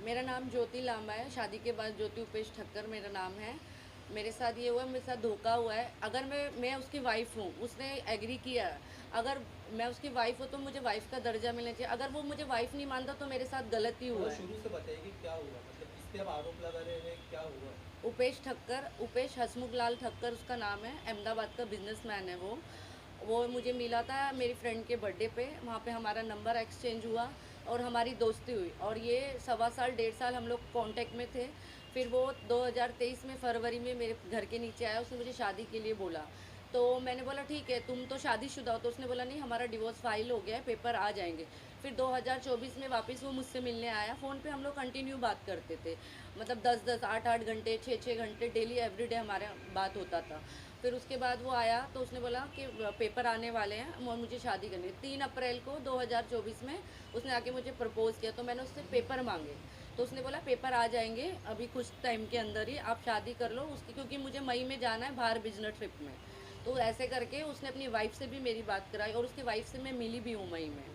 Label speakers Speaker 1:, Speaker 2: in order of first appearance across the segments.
Speaker 1: मेरा नाम ज्योति लांबा है। शादी के बाद ज्योति उपेश ठक्कर मेरा नाम है। मेरे साथ ये हुआ, मेरे साथ धोखा हुआ है। अगर मैं उसकी वाइफ़ हूँ, उसने एग्री किया है। अगर मैं उसकी वाइफ़ हूँ तो मुझे वाइफ़ का दर्जा मिलना चाहिए। अगर वो मुझे वाइफ़ नहीं मानता तो मेरे साथ गलत ही
Speaker 2: थोड़ा
Speaker 1: हुआ है।
Speaker 2: शुरू से बताइए कि क्या हुआ, मतलब किस पे आप आरोप लगा रहे हैं, क्या हुआ?
Speaker 1: उपेश ठक्कर, उपेश हसमुख लाल ठक्कर उसका नाम है। अहमदाबाद का बिजनेसमैन है वो मुझे मिला था मेरी फ्रेंड के बर्थडे पे। वहाँ पे हमारा नंबर एक्सचेंज हुआ और हमारी दोस्ती हुई, और ये सवा साल 1.5 साल हम लोग कांटेक्ट में थे। फिर वो 2023 में फरवरी में मेरे घर के नीचे आया। उसने मुझे शादी के लिए बोला, तो मैंने बोला ठीक है, तुम तो शादीशुदा हो। तो उसने बोला नहीं, हमारा डिवोर्स फाइल हो गया है, पेपर आ जाएंगे। फिर 2024 में वापस वो मुझसे मिलने आया। फ़ोन पे हम लोग कंटिन्यू बात करते थे, मतलब 10-10, 8-8 घंटे, 6-6 घंटे डेली एवरीडे हमारा बात होता था। फिर उसके बाद वो आया तो उसने बोला कि पेपर आने वाले हैं और मुझे शादी करनी है। 3 अप्रैल को 2024 में उसने आके मुझे प्रपोज़ किया, तो मैंने उससे पेपर मांगे। तो उसने बोला पेपर आ जाएंगे अभी कुछ टाइम के अंदर ही, आप शादी कर लो उसकी, क्योंकि मुझे मई में जाना है बाहर बिजनेस ट्रिप में। तो ऐसे करके उसने अपनी वाइफ से भी मेरी बात कराई, और उसकी वाइफ से मैं मिली भी हूँ मई में।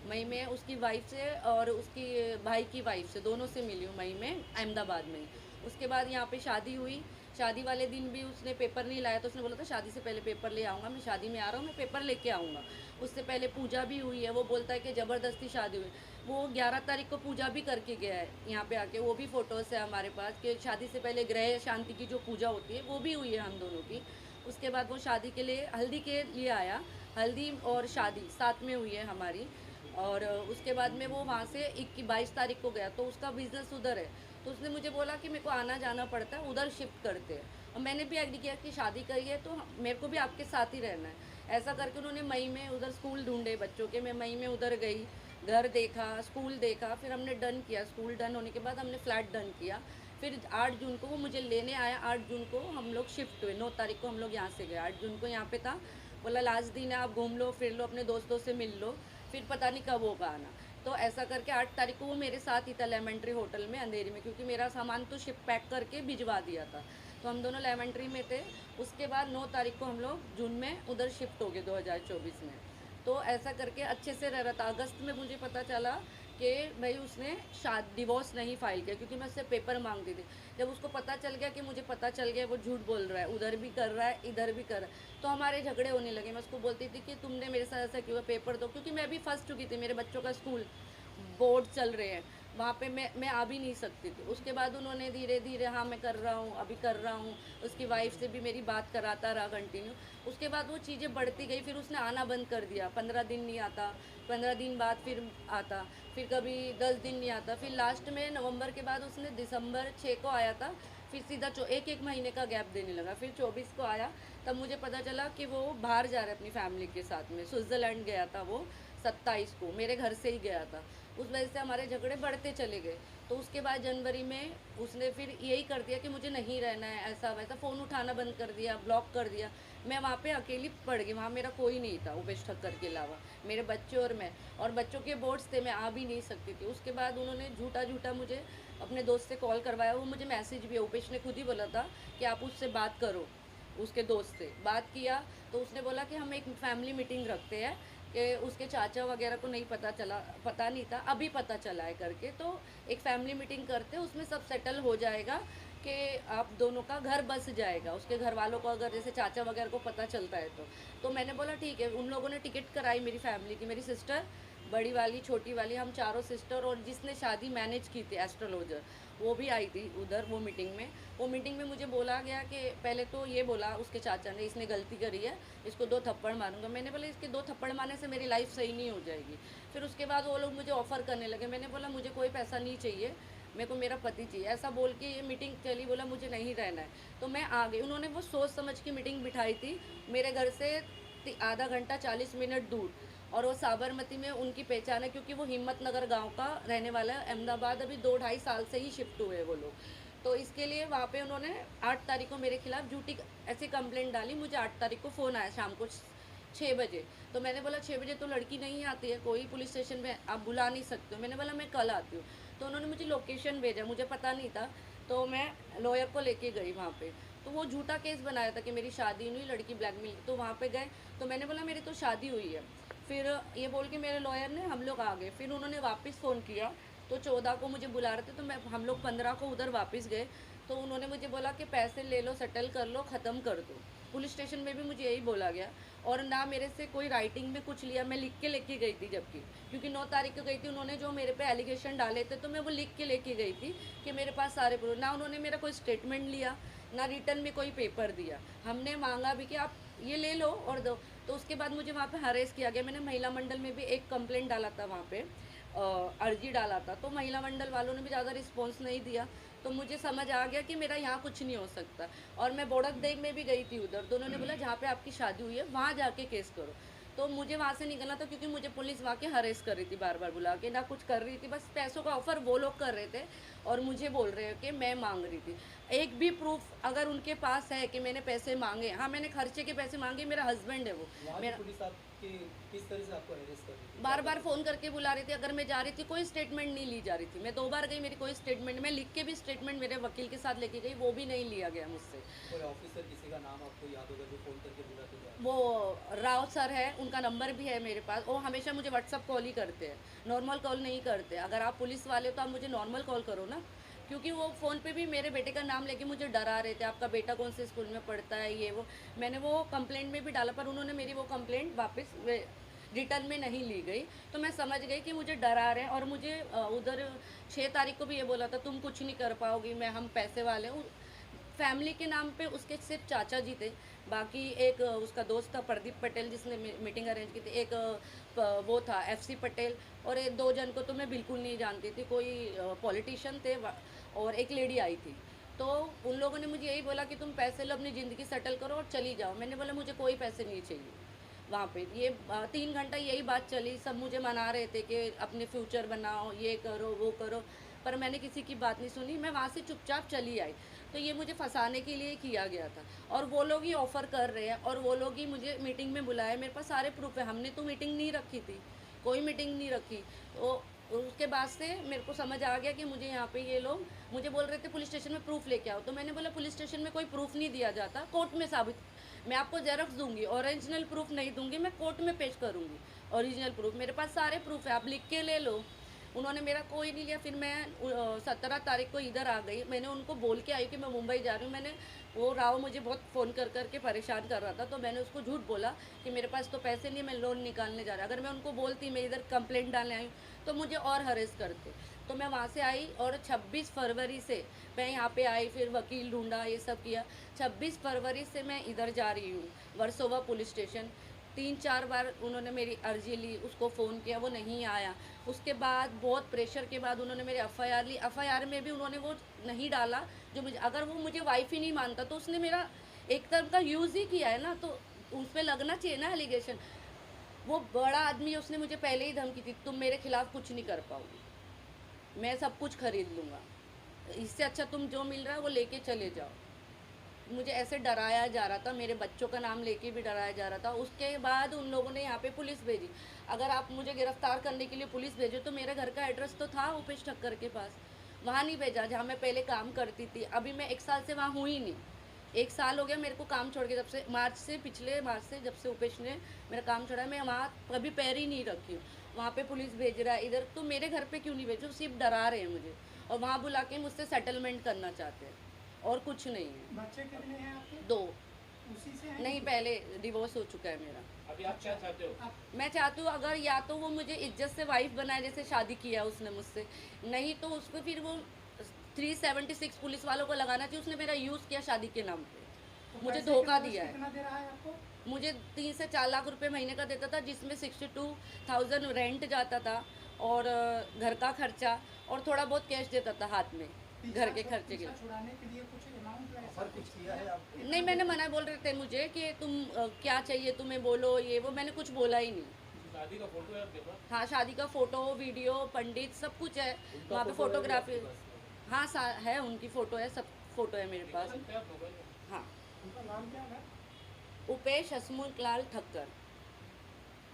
Speaker 1: मई में उसकी वाइफ से और उसकी भाई की वाइफ से, दोनों से मिली हूँ मई में अहमदाबाद में। उसके बाद यहाँ पे शादी हुई। शादी वाले दिन भी उसने पेपर नहीं लाया, तो उसने बोला था शादी से पहले पेपर ले आऊँगा, मैं शादी में आ रहा हूँ, मैं पेपर लेके आऊँगा। उससे पहले पूजा भी हुई है। वो बोलता है कि ज़बरदस्ती शादी हुई। वो 11 तारीख को पूजा भी करके गया है यहाँ पे आके, वो भी फ़ोटोज़ है हमारे पास कि शादी से पहले ग्रह शांति की जो पूजा होती है वो भी हुई है हम दोनों की। उसके बाद वो शादी के लिए, हल्दी के लिए आया। हल्दी और शादी साथ में हुई है हमारी। और उसके बाद में वो वहाँ से 22 तारीख को गया, तो उसका बिज़नेस उधर है। तो उसने मुझे बोला कि मेरे को आना जाना पड़ता है, उधर शिफ्ट करते हैं। और मैंने भी एग्री किया कि शादी करी है तो मेरे को भी आपके साथ ही रहना है। ऐसा करके उन्होंने मई में उधर स्कूल ढूंढे बच्चों के। मैं मई में उधर गई, घर देखा, स्कूल देखा, फिर हमने डन किया। स्कूल डन होने के बाद हमने फ्लैट डन किया। फिर 8 जून को वो मुझे लेने आया। 8 जून को हम लोग शिफ्ट हुए। 9 तारीख को हम लोग यहाँ से गए। 8 जून को यहाँ पे था। बोला लास्ट दिन है, आप घूम लो फिर लो, अपने दोस्तों से मिल लो, फिर पता नहीं कब होगा आना। तो ऐसा करके 8 तारीख को वो मेरे साथ ही था लेमेंट्री होटल में अंधेरी में, क्योंकि मेरा सामान तो शिप पैक करके भिजवा दिया था। तो हम दोनों लेमेंट्री में थे। उसके बाद 9 तारीख को हम लोग जून में उधर शिफ्ट हो गए 2024 में। तो ऐसा करके अच्छे से रह रहा था। अगस्त में मुझे पता चला कि भाई उसने डिवोर्स नहीं फाइल किया, क्योंकि मैं उससे पेपर मांगती थी। जब उसको पता चल गया कि मुझे पता चल गया वो झूठ बोल रहा है, उधर भी कर रहा है इधर भी कर रहा है, तो हमारे झगड़े होने लगे। मैं उसको बोलती थी कि तुमने मेरे साथ ऐसा क्यों, पेपर दो, क्योंकि मैं अभी फंस चुकी थी। मेरे बच्चों का स्कूल बोर्ड चल रहे हैं, वहाँ पे मैं आ भी नहीं सकती थी। उसके बाद उन्होंने धीरे धीरे हाँ मैं कर रहा हूँ, अभी कर रहा हूँ। उसकी वाइफ से भी मेरी बात कराता रहा कंटिन्यू। उसके बाद वो चीज़ें बढ़ती गई। फिर उसने आना बंद कर दिया। 15 दिन नहीं आता, 15 दिन बाद फिर आता, फिर कभी 10 दिन नहीं आता। फिर लास्ट में नवंबर के बाद उसने दिसंबर 6 को आया था। फिर सीधा एक एक महीने का गैप देने लगा। फिर 24 को आया, तब मुझे पता चला कि वो बाहर जा रहा है अपनी फैमिली के साथ में, स्विट्ज़रलैंड गया था वो। 27 को मेरे घर से ही गया था। उस वजह से हमारे झगड़े बढ़ते चले गए। तो उसके बाद जनवरी में उसने फिर यही कर दिया कि मुझे नहीं रहना है, ऐसा वैसा, फ़ोन उठाना बंद कर दिया, ब्लॉक कर दिया। मैं वहाँ पे अकेली पड़ गई। वहाँ मेरा कोई नहीं था उपेश ठक्कर के अलावा, मेरे बच्चे और मैं। और बच्चों के बोर्ड्स थे, मैं आ भी नहीं सकती थी। उसके बाद उन्होंने झूठा झूठा मुझे अपने दोस्त से कॉल करवाया। वो मुझे मैसेज भी, उपेश ने खुद ही बोला था कि आप उससे बात करो। उसके दोस्त से बात किया तो उसने बोला कि हम एक फैमिली मीटिंग रखते हैं, कि उसके चाचा वगैरह को नहीं पता चला, पता नहीं था, अभी पता चला है करके। तो एक फैमिली मीटिंग करते, उसमें सब सेटल हो जाएगा कि आप दोनों का घर बस जाएगा। उसके घर वालों को अगर जैसे चाचा वगैरह को पता चलता है तो मैंने बोला ठीक है। उन लोगों ने टिकट कराई मेरी फैमिली की, मेरी सिस्टर, बड़ी वाली, छोटी वाली, हम चारों सिस्टर, और जिसने शादी मैनेज की थी एस्ट्रोलॉजर, वो भी आई थी उधर वो मीटिंग में। वो मीटिंग में मुझे बोला गया कि पहले तो ये बोला उसके चाचा ने, इसने गलती करी है, इसको 2 थप्पड़ मारूंगा। मैंने बोला इसके 2 थप्पड़ मारने से मेरी लाइफ सही नहीं हो जाएगी। फिर उसके बाद वो लोग मुझे ऑफ़र करने लगे। मैंने बोला मुझे कोई पैसा नहीं चाहिए, मेरे को मेरा पति चाहिए। ऐसा बोल के ये मीटिंग चली। बोला मुझे नहीं रहना है, तो मैं आ गई। उन्होंने वो सोच समझ की मीटिंग बिठाई थी मेरे घर से आधा घंटा 40 मिनट दूर। और वो साबरमती में उनकी पहचान है, क्योंकि वो हिम्मतनगर गांव का रहने वाला है। अहमदाबाद अभी 2 ढाई साल से ही शिफ्ट हुए वो लोग। तो इसके लिए वहाँ पे उन्होंने 8 तारीख को मेरे खिलाफ झूठी ऐसी कंप्लेंट डाली। मुझे 8 तारीख को फ़ोन आया शाम को 6 बजे। तो मैंने बोला 6 बजे तो लड़की नहीं आती है, कोई पुलिस स्टेशन में आप बुला नहीं सकते हो। मैंने बोला मैं कल आती हूँ। तो उन्होंने मुझे लोकेशन भेजा, मुझे पता नहीं था। तो मैं लॉयर को लेके गई वहाँ पे। तो वो झूठा केस बनाया था कि मेरी शादी नहीं हुई, लड़की ब्लैकमेल। तो वहाँ पे गए तो मैंने बोला मेरी तो शादी हुई है। फिर ये बोल के मेरे लॉयर ने, हम लोग आ गए। फिर उन्होंने वापस फ़ोन किया तो 14 को मुझे बुला रहे थे, तो मैं हम लोग 15 को उधर वापस गए। तो उन्होंने मुझे बोला कि पैसे ले लो, सेटल कर लो, ख़त्म कर दो। पुलिस स्टेशन में भी मुझे यही बोला गया, और ना मेरे से कोई राइटिंग में कुछ लिया, मैं लिख के लेके गई थी, जबकि क्योंकि 9 तारीख को गई थी, उन्होंने जो मेरे पे एलिगेशन डाले थे तो मैं वो लिख के लेके गई थी कि मेरे पास सारे प्रूफ। ना उन्होंने मेरा कोई स्टेटमेंट लिया, ना रिटर्न में कोई पेपर दिया। हमने मांगा भी कि आप ये ले लो और दो। तो उसके बाद मुझे वहाँ पे हरेस किया गया। मैंने महिला मंडल में भी एक कंप्लेंट डाला था, वहाँ पे अर्जी डाला था, तो महिला मंडल वालों ने भी ज़्यादा रिस्पॉन्स नहीं दिया। तो मुझे समझ आ गया कि मेरा यहाँ कुछ नहीं हो सकता। और मैं बोड़क देव में भी गई थी उधर, तो उन्होंने बोला जहाँ पे आपकी शादी हुई है वहाँ जाके केस करो। तो मुझे वहाँ से निकलना था, क्योंकि मुझे पुलिस वहाँ के हरेस कर रही थी, बार बार बुला के, ना कुछ कर रही थी, बस पैसों का ऑफर वो लोग कर रहे थे और मुझे बोल रहे हैं कि मैं मांग रही थी। एक भी प्रूफ अगर उनके पास है कि मैंने पैसे मांगे, हाँ मैंने खर्चे के पैसे मांगे, मेरा हस्बैंड है वो।
Speaker 2: वहाँ की
Speaker 1: मेरा
Speaker 2: पुलिस आपकी किस तरह से आपको हेरेस कर रही थी?
Speaker 1: बार बार फ़ोन करके बुला रही थी, अगर मैं जा रही थी कोई स्टेटमेंट नहीं ली जा रही थी। मैं 2 बार गई, मेरी कोई स्टेटमेंट, मैं लिख के भी स्टेटमेंट मेरे वकील के साथ लेके गई, वो भी नहीं लिया गया मुझसे।
Speaker 2: कोई ऑफिसर किसी का नाम आपको याद होगा जो फ़ोन करके बुलाते थे?
Speaker 1: वो राव सर है, उनका नंबर भी है मेरे पास। वो हमेशा मुझे व्हाट्सअप कॉल ही करते हैं, नॉर्मल कॉल नहीं करते। अगर आप पुलिस वाले हो तो आप मुझे नॉर्मल कॉल करो ना, क्योंकि वो फ़ोन पे भी मेरे बेटे का नाम लेके मुझे डरा रहे थे, आपका बेटा कौन से स्कूल में पढ़ता है, ये वो। मैंने वो कंप्लेंट में भी डाला, पर उन्होंने मेरी वो कंप्लेंट वापस रिटर्न में नहीं ली गई। तो मैं समझ गई कि मुझे डरा रहे हैं। और मुझे उधर 6 तारीख को भी ये बोला था, तुम कुछ नहीं कर पाओगी, हम पैसे वाले हूँ। फैमिली के नाम पे उसके सिर्फ चाचा जी थे, बाकी एक उसका दोस्त था प्रदीप पटेल जिसने मीटिंग अरेंज की थी, एक वो था FC पटेल, और एक 2 जन को तो मैं बिल्कुल नहीं जानती थी, कोई पॉलिटिशियन थे, और एक लेडी आई थी। तो उन लोगों ने मुझे यही बोला कि तुम पैसे लो, अपनी ज़िंदगी सेटल करो और चली जाओ। मैंने बोला मुझे कोई पैसे नहीं चाहिए। वहाँ पे ये 3 घंटा यही बात चली, सब मुझे मना रहे थे कि अपने फ्यूचर बनाओ, ये करो वो करो, पर मैंने किसी की बात नहीं सुनी। मैं वहाँ से चुपचाप चली आई। तो ये मुझे फंसाने के लिए किया गया था, और वो लोग ही ऑफ़र कर रहे हैं, और वो लोग ही मुझे मीटिंग में बुलाए। मेरे पास सारे प्रूफ है, हमने तो मीटिंग नहीं रखी थी, कोई मीटिंग नहीं रखी। तो उसके बाद से मेरे को समझ आ गया कि मुझे यहाँ पे ये लोग मुझे बोल रहे थे पुलिस स्टेशन में प्रूफ लेके आओ। तो मैंने बोला पुलिस स्टेशन में कोई प्रूफ नहीं दिया जाता, कोर्ट में साबित, मैं आपको जेरॉक्स दूंगी, ओरिजिनल प्रूफ नहीं दूंगी, मैं कोर्ट में पेश करूंगी ओरिजिनल प्रूफ। मेरे पास सारे प्रूफ है, आप लिख के ले लो। उन्होंने मेरा कोई नहीं लिया। फिर मैं 17 तारीख को इधर आ गई। मैंने उनको बोल के आई कि मैं मुंबई जा रही हूँ। मैंने वो राव मुझे बहुत फ़ोन कर कर के परेशान कर रहा था, तो मैंने उसको झूठ बोला कि मेरे पास तो पैसे नहीं है, मैं लोन निकालने जा रहा। अगर मैं उनको बोलती मैं इधर कंप्लेंट डालने आई हूँ, तो मुझे और हरेस करते। तो मैं वहाँ से आई, और 26 फरवरी से मैं यहाँ पे आई, फिर वकील ढूंढा, ये सब किया। 26 फरवरी से मैं इधर जा रही हूँ, वर्सोवा पुलिस स्टेशन। 3-4 बार उन्होंने मेरी अर्जी ली, उसको फ़ोन किया, वो नहीं आया। उसके बाद बहुत प्रेशर के बाद उन्होंने मेरी FIR ली। FIR में भी उन्होंने वो नहीं डाला जो मुझे, अगर वो मुझे वाइफ ही नहीं मानता तो उसने मेरा एक तरह का यूज़ ही किया है ना, तो उस पर लगना चाहिए ना एलिगेशन। वो बड़ा आदमी है, उसने मुझे पहले ही धमकी दी, तुम मेरे खिलाफ कुछ नहीं कर पाओगी, मैं सब कुछ खरीद लूँगा, इससे अच्छा तुम जो मिल रहा है वो लेके चले जाओ। मुझे ऐसे डराया जा रहा था, मेरे बच्चों का नाम लेके भी डराया जा रहा था। उसके बाद उन लोगों ने यहाँ पे पुलिस भेजी। अगर आप मुझे गिरफ्तार करने के लिए पुलिस भेजो तो मेरे घर का एड्रेस तो था उपेश ठक्कर के पास, वहाँ नहीं भेजा जहाँ मैं पहले काम करती थी। अभी मैं 1 साल से वहाँ हुई नहीं, 1 साल हो गया मेरे को काम छोड़ के, जब से पिछले मार्च से जब से उपेश ने मेरा काम छोड़ा, मैं वहाँ कभी पैर ही नहीं रखी हूँ। वहाँ पे पुलिस भेज रहा है, इधर तो मेरे घर पे क्यों नहीं भेजो, सिर्फ डरा रहे हैं मुझे, और वहाँ बुला के मुझसे सेटलमेंट करना चाहते हैं, और कुछ नहीं है।
Speaker 3: बच्चे कितने हैं आपके?
Speaker 1: 2।
Speaker 3: उसी से हैं?
Speaker 1: नहीं, पहले डिवोर्स हो चुका है मेरा।
Speaker 2: अभी आप क्या चाहते हो?
Speaker 3: आप
Speaker 1: मैं चाहती हूँ अगर या तो वो मुझे इज्जत से वाइफ बनाए, जैसे शादी किया उसने मुझसे, नहीं तो उसको फिर वो 376 पुलिस वालों को लगाना चाहिए। उसने मेरा यूज़ किया शादी के नाम पे,
Speaker 3: तो
Speaker 1: मुझे
Speaker 3: पैसे
Speaker 1: धोखा
Speaker 3: कितना
Speaker 1: दिया है।
Speaker 3: कितना दे रहा है आपको?
Speaker 1: मुझे 3 से 4 लाख रुपए महीने का देता था, जिसमें 62,000 रेंट जाता था, और घर का खर्चा, और थोड़ा बहुत कैश देता था हाथ में घर के खर्चे के लिए।
Speaker 3: पीछा छुड़ाने के लिए कुछ अमाउंट ऐसा
Speaker 2: ऑफर कुछ किया है आपको?
Speaker 1: नहीं, मैंने मना, बोल रहे थे मुझे कि तुम क्या चाहिए तुम्हें बोलो, ये वो, मैंने कुछ बोला ही नहीं।
Speaker 2: शादी का फोटो है आपके पास?
Speaker 1: हाँ, शादी का फ़ोटो, वीडियो, पंडित, सब कुछ है
Speaker 2: उनका
Speaker 1: वहाँ पे,
Speaker 2: फोटो है
Speaker 1: फोटोग्राफी।
Speaker 2: आपके पास?
Speaker 1: हाँ, है, उनकी फ़ोटो है, सब फ़ोटो है मेरे पास।
Speaker 2: सकते हैं आप मोबाइल में?
Speaker 1: हाँ,
Speaker 3: उनका नाम क्या है?
Speaker 1: उपेश हसमुख लाल ठक्कर।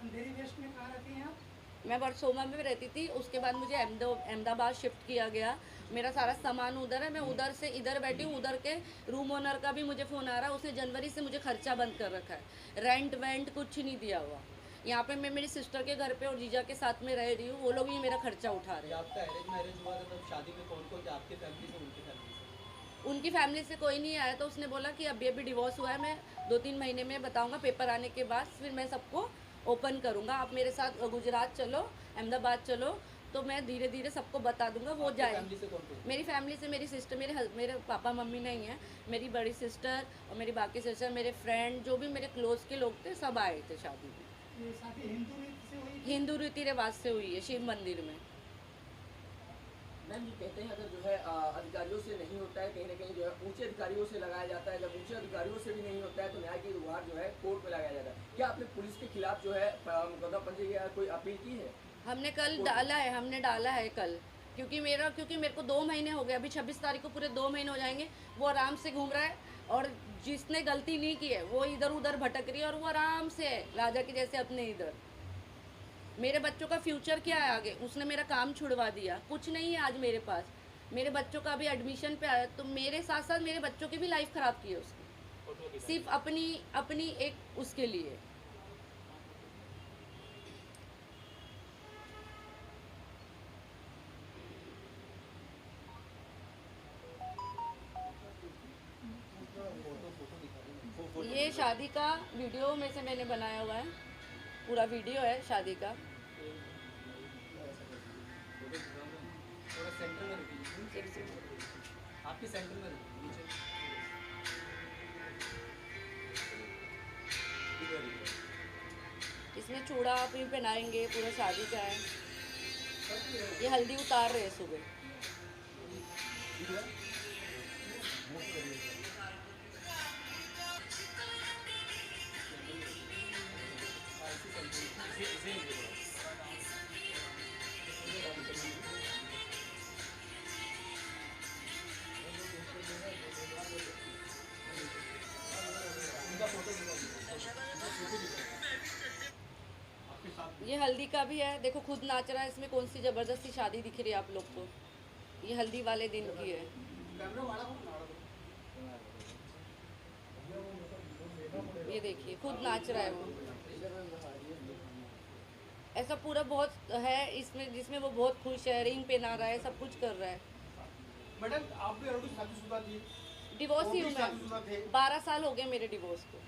Speaker 3: अंधेरी वेस्ट में कहाँ रहती हैं आप?
Speaker 1: मैं वर्सोवा में रहती थी, उसके बाद मुझे अहमदाबाद शिफ्ट किया गया। मेरा सारा सामान उधर है, मैं उधर से इधर बैठी हूँ। उधर के रूम ओनर का भी मुझे फ़ोन आ रहा है, उसने जनवरी से मुझे खर्चा बंद कर रखा है, रेंट वेंट कुछ नहीं दिया हुआ। यहाँ पे मैं मेरी सिस्टर के घर पे और जीजा के साथ में रह रही हूँ, वो लोग ही मेरा खर्चा उठा रहे
Speaker 2: ये
Speaker 1: हैं।
Speaker 2: आपका अरेंज मैरिज हुआ था तब शादी में कौन कौन थे, आपके फैमिली से उनकी फैमिली से?
Speaker 1: उनकी फैमिली से कोई नहीं आया, तो उसने बोला कि अभी अभी डिवोर्स हुआ है, मैं 2-3 महीने में बताऊंगा, पेपर आने के बाद फिर मैं सबको ओपन करूंगा, आप मेरे साथ गुजरात चलो, अहमदाबाद चलो, तो मैं धीरे धीरे सबको बता दूंगा, वो
Speaker 2: आपकी
Speaker 1: जाए।
Speaker 2: फैमिली से कौन कौन?
Speaker 1: मेरी फैमिली से मेरी सिस्टर, मेरे पापा मम्मी नहीं है, मेरी बड़ी सिस्टर और मेरी बाकी सिस्टर, मेरे फ्रेंड, जो भी मेरे क्लोज के लोग थे, सब आए थे शादी में।
Speaker 3: ये शादी हिंदू रीति से हुई थी?
Speaker 1: हिंदू रीति रिवाज से हुई है, शिव मंदिर में।
Speaker 4: मैम, ये कहते हैं अगर जो है अधिकारियों से नहीं होता है, कहीं ना कहीं जो है ऊंचे अधिकारियों से लगाया जाता है, जब ऊंचे अधिकारियों से भी नहीं होता है तो न्याय की गुहार जो है कोर्ट में लगाया जाता है। क्या आपने पुलिस के खिलाफ जो है मुकदमा पंजी या कोई अपील की है?
Speaker 1: हमने डाला है कल, क्योंकि मेरे को 2 महीने हो गए, अभी 26 तारीख को पूरे 2 महीने हो जाएंगे, वो आराम से घूम रहा है, और जिसने गलती नहीं की है वो इधर उधर भटक रही है, और वो आराम से है राजा के जैसे अपने इधर। मेरे बच्चों का फ्यूचर क्या है आगे, उसने मेरा काम छुड़वा दिया, कुछ नहीं है आज मेरे पास। मेरे बच्चों का भी एडमिशन पे आया, तो मेरे साथ साथ मेरे बच्चों की भी लाइफ ख़राब की है उसने, सिर्फ अपनी एक उसके लिए। ये शादी का वीडियो में से मैंने बनाया हुआ है, पूरा वीडियो है शादी का।
Speaker 2: थोड़ा सेंटर में रुकिए, आपके सेंटर में रुकिए, नीचे इधर इधर।
Speaker 1: इसमें चूड़ा भी पहनाएंगे, पूरा शादी का है। ये हल्दी उतार रहे हैं सुबह।
Speaker 2: उनका फोटो
Speaker 1: ये हल्दी का भी है, देखो खुद नाच रहा है, इसमें कौन सी ज़बरदस्ती शादी दिख रही है आप लोग को। ये हल्दी वाले दिन की है। ये देखिए खुद नाच रहा है वो, ऐसा पूरा बहुत है इसमें, जिसमें वो बहुत खुश है, रिंग पहना रहा है, सब कुछ कर रहा है।
Speaker 5: मैडम, आप भी ऑलरेडी शादीशुदा थी,
Speaker 1: डिवोर्स
Speaker 5: वो
Speaker 1: ही
Speaker 5: भी
Speaker 1: हूँ मैं,
Speaker 5: शादीशुदा थे।
Speaker 1: 12 साल हो गए मेरे डिवोर्स को।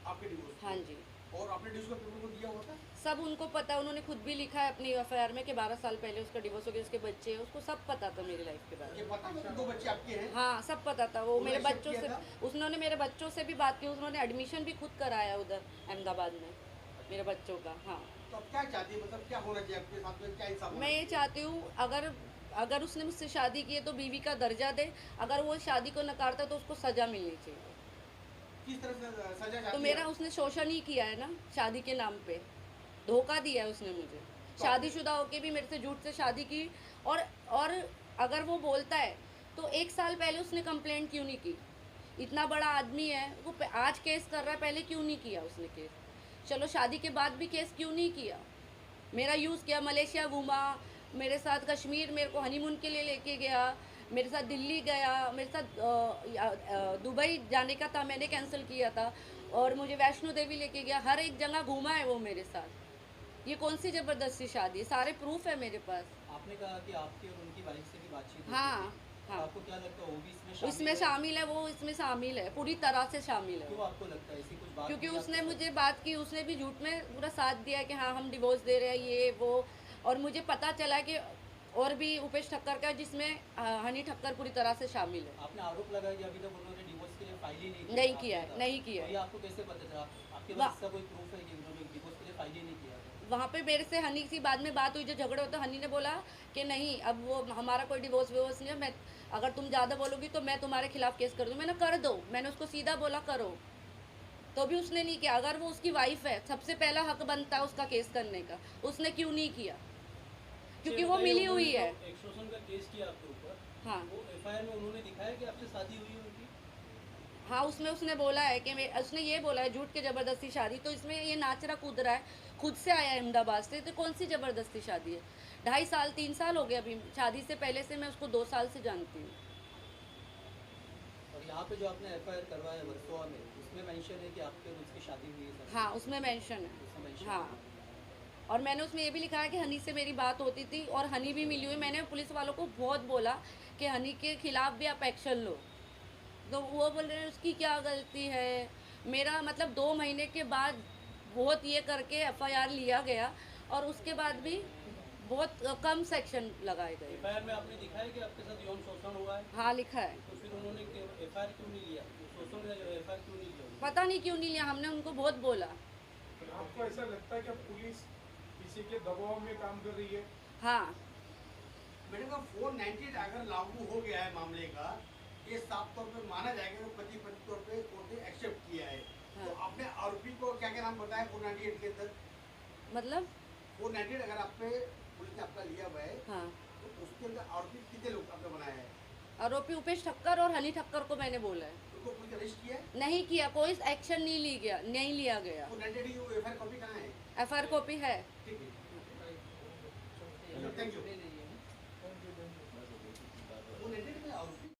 Speaker 5: आपके डिवोर्स?
Speaker 1: हाँ जी,
Speaker 5: और आपने डिवोर्स का पेपर को दिया हुआ था?
Speaker 1: सब उनको पता है, उन्होंने खुद भी लिखा है अपनी एफआईआर में कि 12 साल पहले उसका डिवोर्स हो गया, उसके बच्चे हैं, उसको सब पता था मेरी लाइफ के बारे में।
Speaker 5: ये पता है 2 बच्चे आपके हैं?
Speaker 1: हाँ, सब पता था। वो
Speaker 5: उन्होंने
Speaker 1: मेरे
Speaker 5: accept
Speaker 1: बच्चों
Speaker 5: किया
Speaker 1: से,
Speaker 5: था?
Speaker 1: उन्होंने मेरे बच्चों से भी बात की, उन्होंने एडमिशन भी खुद कराया उधर अहमदाबाद में मेरे बच्चों का। हाँ,
Speaker 5: तो आप क्या चाहती है, मतलब क्या होना चाहिए आपके साथ में, क्या इंसाफ होना
Speaker 1: मैं ये चाहती हूँ अगर उसने मुझसे शादी की है तो बीवी का दर्जा दे, अगर वो शादी को नकारता तो उसको सज़ा मिलनी चाहिए।
Speaker 5: चाहिए? किस तरह से सजा चाहती
Speaker 1: तो
Speaker 5: है
Speaker 1: मेरा
Speaker 5: आप?
Speaker 1: उसने शोषण ही किया है ना, शादी के नाम पे धोखा दिया है उसने मुझे। शादीशुदा होके भी मेरे से झूठ से शादी की, और अगर वो बोलता है तो 1 साल पहले उसने कंप्लेंट क्यों नहीं की? इतना बड़ा आदमी है वो, आज केस कर रहा है, पहले क्यों नहीं किया उसने केस? चलो शादी के बाद भी केस क्यों नहीं किया? मेरा यूज़ किया, मलेशिया घूमा मेरे साथ, कश्मीर मेरे को हनीमून के लिए लेके गया, मेरे साथ दिल्ली गया, मेरे साथ दुबई जाने का था, मैंने कैंसिल किया था, और मुझे वैष्णो देवी लेके गया, हर एक जगह घूमा है वो मेरे साथ। ये कौन सी ज़बरदस्ती शादी है? सारे प्रूफ है मेरे पास।
Speaker 2: आपने कहा कि आपकी और उनकी वाइफ से भी बातचीत हुई
Speaker 1: हाँ
Speaker 2: थी।
Speaker 1: हाँ,
Speaker 2: आपको क्या लगता है वो भी इसमें
Speaker 1: इसमें शामिल है, वो इसमें शामिल है, पूरी तरह से शामिल है।
Speaker 2: क्यों आपको लगता है? ऐसी कुछ बात
Speaker 1: क्योंकि
Speaker 2: हुई
Speaker 1: उसने
Speaker 2: आपके
Speaker 1: मुझे बात की, उसने भी झूठ में पूरा साथ दिया कि हाँ हम डिवोर्स दे रहे हैं, ये वो, और मुझे पता चला कि और भी उपेश ठक्कर का, जिसमें हनी ठक्कर पूरी तरह से शामिल है।
Speaker 2: साथ? आपने आरोप लगाया कि अभी तक उन्होंने डिवोर्स के लिए फाइल ही नहीं
Speaker 1: नहीं किया है,
Speaker 2: आपके
Speaker 1: नहीं
Speaker 2: साथ।
Speaker 1: किया
Speaker 2: तो
Speaker 1: है।
Speaker 2: ये आपको कैसे पता चला? आपके
Speaker 1: वाह।
Speaker 2: पास इसका कोई प्रूफ है कि उन्होंने डिवोर्स के लिए फाइल ही नहीं किया था?
Speaker 1: वहाँ पे मेरे से हनी की बाद में बात हुई, जो झगड़े होते, हनी ने बोला कि नहीं अब वो हमारा कोई डिवोर्स विवोर्स नहीं है, मैं अगर तुम ज़्यादा बोलोगी तो मैं तुम्हारे खिलाफ केस कर दूँ। मैंने कर दो, मैंने उसको सीधा बोला करो, तो भी उसने नहीं किया। अगर वो उसकी वाइफ है, सबसे पहला हक बनता है उसका केस करने का, उसने क्यों नहीं किया? क्योंकि वो मिली हुई है।
Speaker 2: एक्सटॉर्शन का केस किया आपके ऊपर,
Speaker 1: हाँ
Speaker 2: वो एफआईआर में उन्होंने दिखाया कि आपसे शादी हुई है उनकी?
Speaker 1: हाँ, उसमें उसने बोला है कि उसने ये बोला है झूठ के ज़बरदस्ती शादी, तो इसमें ये नाच रहा कूद रहा है, खुद से आया है अहमदाबाद से, तो कौन सी ज़बरदस्ती शादी है? 2.5 साल 3 साल हो गए अभी, शादी से पहले से मैं उसको 2 साल से जानती हूँ।
Speaker 2: और यहाँ पे जो आपने एफआईआर करवाया वर्सोवा में, उसमें मेंशन है कि आपके और उसकी शादी हुई है सर?
Speaker 1: हाँ, उसमें मेंशन है।
Speaker 2: उसमें mention
Speaker 1: हाँ, और मैंने उसमें ये भी लिखा है कि हनी से मेरी बात होती थी और हनी भी मिली हुई। मैंने पुलिस वालों को बहुत बोला कि हनी के खिलाफ भी आप एक्शन लो, तो वो बोल रहे हैं उसकी क्या गलती है। मेरा मतलब 2 महीने के बाद बहुत ये करके एफआईआर लिया गया और उसके बाद भी बहुत कम सेक्शन लगाए गए।
Speaker 2: एफआईआर में आपने दिखा है कि आपके साथ यौन शोषण हुआ है,
Speaker 1: हाँ, लिखा है।
Speaker 2: तो फिर उन्होंने एफआईआर क्यों नहीं लिया? शोषण का एफआईआर क्यों नहीं लिया?
Speaker 1: पता नहीं क्यों नहीं लिया, हमने उनको बहुत बोला।
Speaker 6: आपको ऐसा लगता है कि अब पुलिस किसी के दबाव में काम कर रही है?
Speaker 1: हाँ,
Speaker 5: मैडम का 498 अगर लागू हो गया है मामले का, ये साफ तौर पे माना जाएगा कि पति पति तौर पे कोर्ट ने एक्सेप्ट किया है। तो
Speaker 1: हाँ।
Speaker 5: आपने आरोपी को क्या क्या नाम बताया 498 के अंदर?
Speaker 1: मतलब
Speaker 5: 498 अगर आप पे पुलिस ने आपका लिया हुआ है,
Speaker 1: हाँ,
Speaker 5: तो उसके अंदर आरोपी कितने लोग आपने बनाया है?
Speaker 1: आरोपी उपेश ठक्कर और हनी ठक्कर को मैंने बोला है।
Speaker 5: उनको पुलिस ने अरेस्ट किया है?
Speaker 1: नहीं किया, कोई एक्शन नहीं लिया गया।
Speaker 5: 498 की एफआईआर कॉपी कहाँ है?
Speaker 1: एफआईआर कॉपी है।
Speaker 5: ठीक है, थैंक यू।